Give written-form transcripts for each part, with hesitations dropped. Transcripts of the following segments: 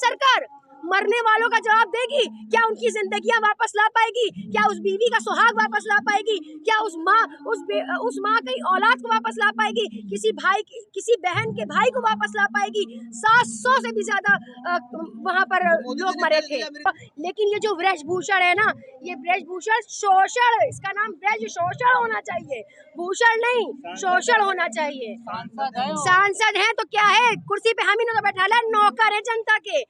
सरकार मरने वालों का जवाब देगी? क्या उनकी जिंदगियां वापस ला पाएगी? क्या उस बीवी का सुहाग वापस ला पाएगी? क्या उस माँ की औलाद को वापस ला पाएगी? किसी बहन के भाई को वापस ला पाएगी? 700 से भी ज्यादा वहां पर लोग मरे थे। लेकिन ये जो ब्रजभूषण है ना, ये ब्रजभूषण शोषण, इसका नाम ब्रज शोषण होना चाहिए, भूषण नहीं, शोषण होना चाहिए। सांसद है तो क्या है, कुर्सी पे हम ही तो बैठा है, नौकर है जनता के।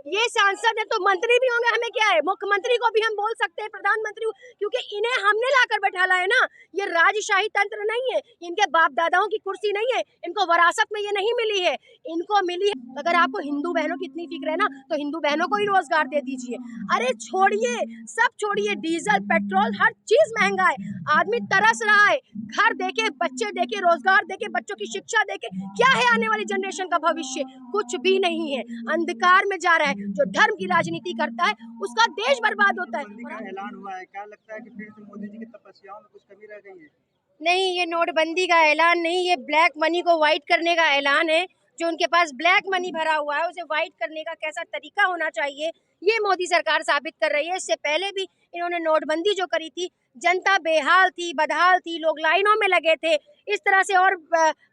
ये सांसद है तो मंत्री भी होंगे, हमें क्या है? मुख्यमंत्री को भी हम बोल सकते हैं, प्रधानमंत्री को, क्योंकि इन्हें हमने लाकर बैठाला है ना। ये राजशाही तंत्र नहीं है, इनके बाप दादाओं की कुर्सी नहीं है, इनको विरासत में ये नहीं मिली है, इनको मिली है। अगर आपको हिंदू बहनों की इतनी फिक्र है ना, तो हिंदू बहनों को ही रोजगार दे दीजिए। अरे छोड़िए, सब छोड़िए, डीजल पेट्रोल हर चीज महंगा है, आदमी तरस रहा है। घर देके, बच्चे देके, रोजगार देके, बच्चों की शिक्षा देके, क्या है आने वाली जनरेशन का भविष्य? कुछ भी नहीं है, अंधकार में जा रहा है। जो धर्म की राजनीति करता है उसका देश बर्बाद होता है। ऐलान हुआ है, क्या लगता है कि फिर से मोदी जी की तपस्याओं में कुछ कमी रह गई है? नहीं, ये नोटबंदी का ऐलान नहीं, ये ब्लैक मनी को व्हाइट करने का ऐलान है। जो उनके पास ब्लैक मनी भरा हुआ है उसे व्हाइट करने का कैसा तरीका होना चाहिए, ये मोदी सरकार साबित कर रही है। इससे पहले भी इन्होंने नोटबंदी जो करी थी, जनता बेहाल थी, बदहाल थी, लोग लाइनों में लगे थे इस तरह से। और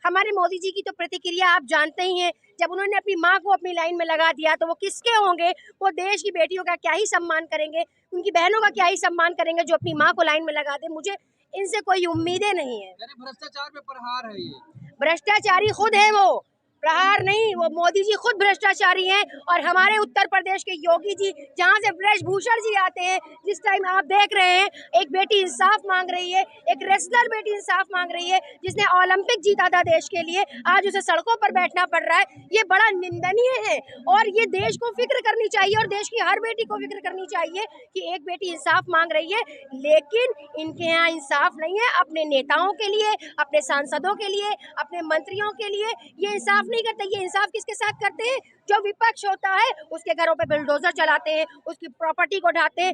हमारे मोदी जी की तो प्रतिक्रिया आप जानते ही हैं, जब उन्होंने अपनी माँ को अपनी लाइन में लगा दिया तो वो किसके होंगे? वो देश की बेटियों का क्या ही सम्मान करेंगे, उनकी बहनों का क्या ही सम्मान करेंगे जो अपनी माँ को लाइन में लगा दे। मुझे इनसे कोई उम्मीदें नहीं है। भ्रष्टाचार पे प्रहार है ये। भ्रष्टाचारी खुद है वो, प्रहार नहीं, वो मोदी जी खुद भ्रष्टाचारी हैं। और हमारे उत्तर प्रदेश के योगी जी, जहां से ब्रजभूषण जी आते हैं, जिस टाइम आप देख रहे हैं एक बेटी इंसाफ मांग रही है, एक रेसलर बेटी इंसाफ मांग रही है जिसने ओलंपिक जीता था देश के लिए, आज उसे सड़कों पर बैठना पड़ रहा है। ये बड़ा निंदनीय है और ये देश को फिक्र करनी चाहिए और देश की हर बेटी को फिक्र करनी चाहिए कि एक बेटी इंसाफ मांग रही है। लेकिन इनके यहाँ इंसाफ नहीं है, अपने नेताओं के लिए, अपने सांसदों के लिए, अपने मंत्रियों के लिए ये इंसाफ नहीं करते। ये इंसाफ किसके साथ करते हैं? जो विपक्ष होता है उसके घरों पे बुलडोजर चलाते हैं, उसकी प्रॉपर्टी को ढाते हैं,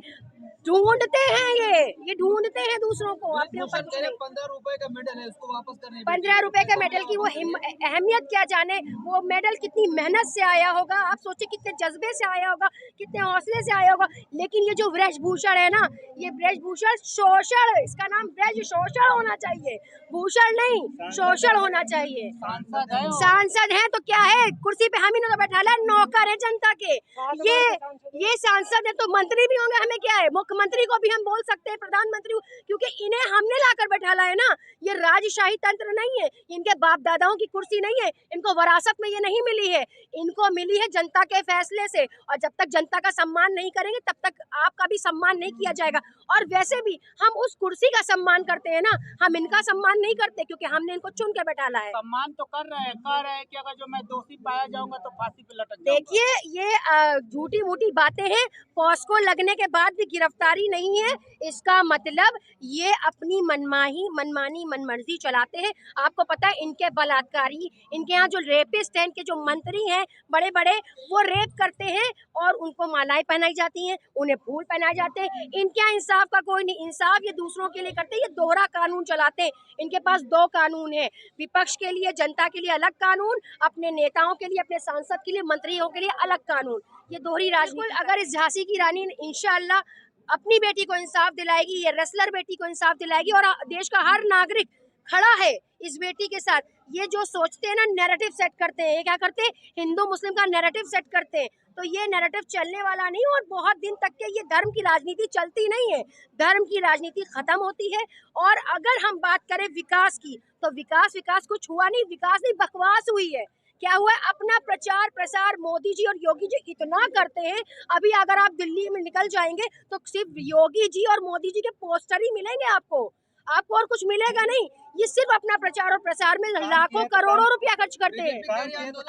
ढूंढते हैं, ये ढूंढते हैं दूसरों को अपने ऊपर। 15 रुपए का मेडल है, उसको वापस करने। 15 रुपए का मेडल की वो अहमियत क्या जाने, वो मेडल कितनी मेहनत से आया होगा, आप सोचिए कितने जज्बे से आया होगा, कितने हौसले से आया होगा। लेकिन ये जो ब्रजभूषण है ना, ये ब्रजभूषण शोषण, इसका नाम ब्रज शोषण होना चाहिए, भूषण नहीं, शोषण होना चाहिए। सांसद है तो क्या है, कुर्सी पे हम ही तो बैठा है, नौकर है जनता के। ये सांसद है तो मंत्री भी होंगे, हमें क्या है? मुख्यमंत्री को भी हम बोल सकते हैं, प्रधानमंत्री को, क्योंकि इन्हें हमने लाकर बैठाला है ना। ये राजशाही तंत्र नहीं है, इनके बाप दादाओं की कुर्सी नहीं है, इनको विरासत में ये नहीं मिली है, इनको मिली है जनता के फैसले से। और जब तक जनता का सम्मान नहीं करेंगे तब तक आपका भी सम्मान नहीं किया जाएगा। और वैसे भी हम उस कुर्सी का सम्मान करते हैं ना, हम इनका सम्मान नहीं करते, क्योंकि हमने इनको चुन के बैठाला है। सम्मान तो कर रहे हैं कि अगर जो मैं दोषी पाया जाऊंगा तो फांसी पे लटक जाऊंगा। देखिए, ये झूठी मूठी बातें हैं, पॉस्को लगने के बाद भी गिरफ्तारी नहीं है, इसका मतलब ये अपनी मनमानी मनमर्जी चलाते हैं। आपको पता है इनके बलात्कारी, इनके यहाँ जो रेपिस्ट हैं, इनके जो मंत्री हैं बड़े बड़े, वो रेप करते हैं और उनको मालाएं पहनाई जाती हैं, उन्हें फूल पहनाए जाते हैं। इनके यहाँ इंसाफ का कोई नहीं, इंसाफ ये दूसरों के लिए करते हैं, ये दोहरा कानून चलाते हैं। इनके पास दो कानून है, विपक्ष के लिए, जनता के लिए अलग कानून, अपने नेताओं के लिए, अपने सांसद के लिए, मंत्रियों के लिए अलग कानून। ये दोहरी राजनीति। अगर इस झांसी की रानी इंशाअल्लाह अपनी बेटी को इंसाफ दिलाएगी, ये रेसलर बेटी को इंसाफ दिलाएगी, और देश का हर नागरिक खड़ा है इस बेटी के साथ। ये जो सोचते हैं ना, नैरेटिव सेट करते हैं, ये क्या करते हैं? हिंदू मुस्लिम का नैरेटिव सेट करते हैं, तो ये नैरेटिव चलने वाला नहीं। और बहुत दिन तक के ये धर्म की राजनीति चलती नहीं है, धर्म की राजनीति खत्म होती है। और अगर हम बात करें विकास की, तो विकास कुछ हुआ नहीं, विकास नहीं, बकवास हुई है। क्या हुआ? अपना प्रचार प्रसार मोदी जी और योगी जी इतना करते हैं। अभी अगर आप दिल्ली में निकल जाएंगे तो सिर्फ योगी जी और मोदी जी के पोस्टर ही मिलेंगे आपको और कुछ मिलेगा नहीं। ये सिर्फ अपना प्रचार और प्रसार में लाखों करोड़ों रुपया खर्च करते हैं।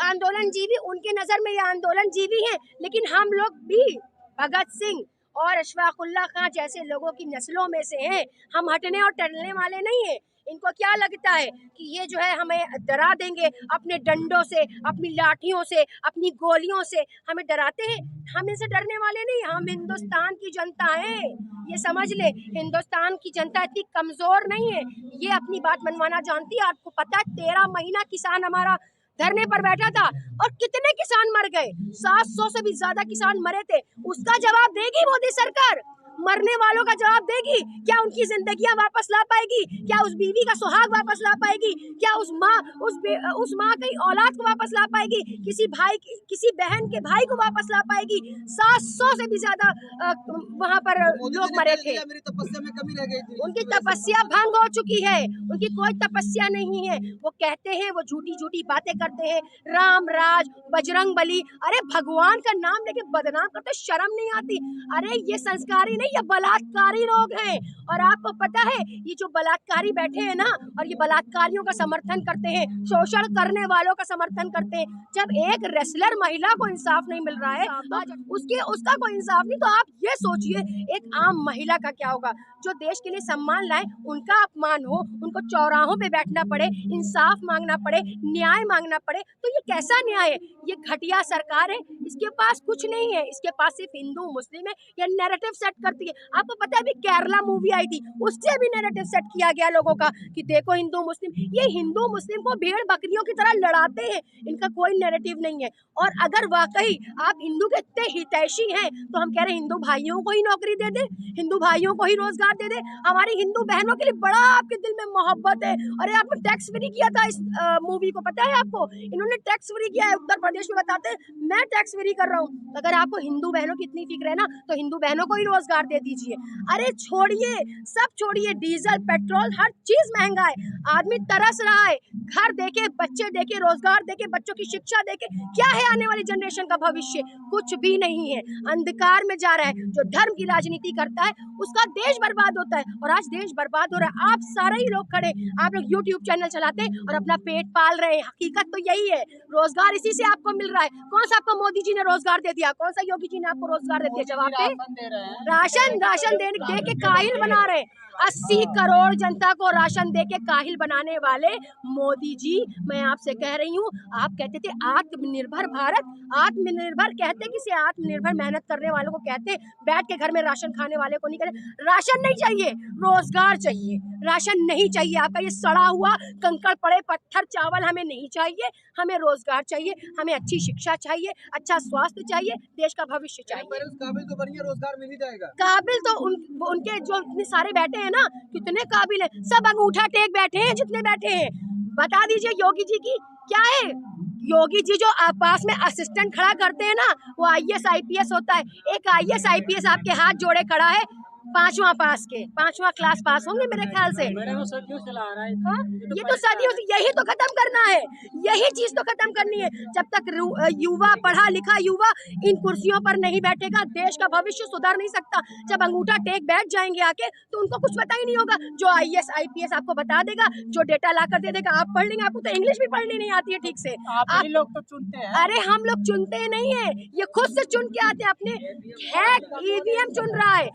आंदोलन जीवी, उनके नजर में ये आंदोलन जीवी है, लेकिन हम लोग भी भगत सिंह और अशफाकुल्ला खां जैसे लोगों की नस्लों में से हैं। हम हटने और टलने वाले नहीं हैं। इनको क्या लगता है कि ये जो है हमें डरा देंगे अपने डंडों से, अपनी लाठियों से, अपनी गोलियों से हमें डराते हैं? हम इनसे डरने वाले नहीं, हम हिंदुस्तान की जनता है, ये समझ ले। हिंदुस्तान की जनता इतनी कमजोर नहीं है, ये अपनी बात मनवाना जानती है। आपको पता है 13 महीना किसान हमारा धरने पर बैठा था और कितने किसान मर गए, 700 से भी ज्यादा किसान मरे थे। उसका जवाब देगी मोदी सरकार? मरने वालों का जवाब देगी? क्या उनकी जिंदगियां वापस ला पाएगी? क्या उस बीवी का सुहाग वापस ला पाएगी? क्या उस माँ की औलाद को वापस ला पाएगी? किसी बहन के भाई को वापस ला पाएगी? 700 से भी ज्यादा वहां पर लोग मरे थे। मेरी तपस्या में कमी रह गई थी। उनकी तपस्या भंग हो चुकी है, उनकी कोई तपस्या नहीं है। वो कहते हैं, वो झूठी झूठी बातें करते हैं, राम राज, बजरंग बली। अरे भगवान का नाम लेके बदनाम करते, शर्म नहीं आती? अरे ये संस्कारी नहीं, ये बलात्कारी लोग हैं। और आपको पता है, ये जो बलात्कारी बैठे हैं ना, और ये बलात्कारियों का समर्थन करते हैं, शोषण करने वालों का समर्थन करते हैं। जब एक रेसलर महिला को इंसाफ नहीं मिल रहा है, तो उसका कोई इंसाफ नहीं, तो आप ये सोचिए एक आम महिला का क्या होगा, जो देश के लिए सम्मान लाए, उनका अपमान हो, उनको चौराहों पे बैठना पड़े, इंसाफ मांगना पड़े, न्याय मांगना पड़े। तो ये कैसा न्याय है? ये घटिया सरकार है, इसके पास कुछ नहीं है, इसके पास सिर्फ हिंदू मुस्लिम है। ये नैरेटिव सेट करती है। आपको पता है अभी केरला मूवी आई थी, उससे भी नैरेटिव सेट किया गया लोगों का कि देखो हिंदू मुस्लिम, ये हिंदू मुस्लिम को भेड़ बकरियों की तरह लड़ाते हैं, इनका कोई नैरेटिव नहीं है। और अगर वाकई आप हिंदू के इतने हितैषी हैं, तो हम कह रहे हैं हिंदू भाइयों को ही नौकरी दे दे, हिंदू भाइयों को ही रोजगार दे दे। हमारी हिंदू बहनों के लिए बड़ा आपके दिल में मोहब्बत है। अरे आपने टैक्स फ्री किया था इस मूवी को, पता है आपको? इन्होंने टैक्स फ्री किया है, उत्तर प्रदेश में बताते हैं मैं टैक्स फ्री कर रहा हूँ। अगर आपको हिंदू बहनों की इतनी फिक्र है ना, तो हिंदू बहनों को ही रोजगार दे दीजिए। अरे छोड़िए, सब छोड़िए, डीजल पेट्रोल हर चीज महंगा है, आदमी तरस रहा है। घर देके, बच्चे देके, रोजगार देके, बच्चों की शिक्षा देके, क्या है आने वाली जनरेशन का भविष्य? कुछ भी नहीं है, अंधकार में जा रहा है। जो धर्म की राजनीति करता है उसका देश बर्बाद होता है, और आज देश बर्बाद हो रहा है। आप सारे ही लोग खड़े, आप लोग यूट्यूब चैनल चलाते हैं और अपना पेट पाल रहे हैं। हकीकत तो यही है, रोजगार इसी से आपको मिल रहा है। कौन सा आपको मोदी जी ने रोजगार दे दिया? कौन सा योगी जी ने आपको रोजगार दे दिया? जवाब दे। राशन दे के काहिल बना रहे हैं। 80 करोड़ जनता को राशन दे के काहिल बनाने वाले मोदी जी, मैं आपसे कह रही हूँ, आप कहते थे आत्मनिर्भर भारत, आत्मनिर्भर कहते किसे? आत्मनिर्भर मेहनत करने वालों को कहते, बैठ के घर में राशन खाने वाले को नहीं कहते। राशन नहीं चाहिए, रोजगार चाहिए। राशन नहीं चाहिए आपका ये सड़ा हुआ कंकड़ पड़े पत्थर चावल हमें नहीं चाहिए, हमें रोजगार चाहिए, हमें अच्छी शिक्षा चाहिए, अच्छा स्वास्थ्य चाहिए, देश का भविष्य चाहिए। पर उस काबिल तो बढ़िया रोजगार मिल ही जाएगा। काबिल तो उनके जो इतने सारे बैठे हैं ना, कितने काबिल है, सब अंगूठा टेक बैठे हैं जितने बैठे हैं। बता दीजिए योगी जी की क्या है? योगी जी जो पास में असिस्टेंट खड़ा करते हैं ना, वो IAS IPS होता है। एक IAS IPS आपके हाथ जोड़े खड़ा है, 5वां क्लास पास होंगे मेरे ख्याल से। हाँ? ये तो सदियों से यही तो खत्म करना है, यही चीज तो खत्म करनी है। जब तक युवा, पढ़ा लिखा युवा इन कुर्सियों पर नहीं बैठेगा, देश का भविष्य सुधर नहीं सकता। जब अंगूठा टेक बैठ जाएंगे आके, तो उनको कुछ पता ही नहीं होगा। जो IAS IPS आपको बता देगा, जो डेटा ला कर दे देगा, आप पढ़ लेंगे। आपको तो इंग्लिश भी पढ़नी नहीं आती है ठीक से। आप लोग तो चुनते हैं। अरे हम लोग चुनते नहीं है, ये खुद से चुन के आते हैं। अपने EVM चुन रहा है।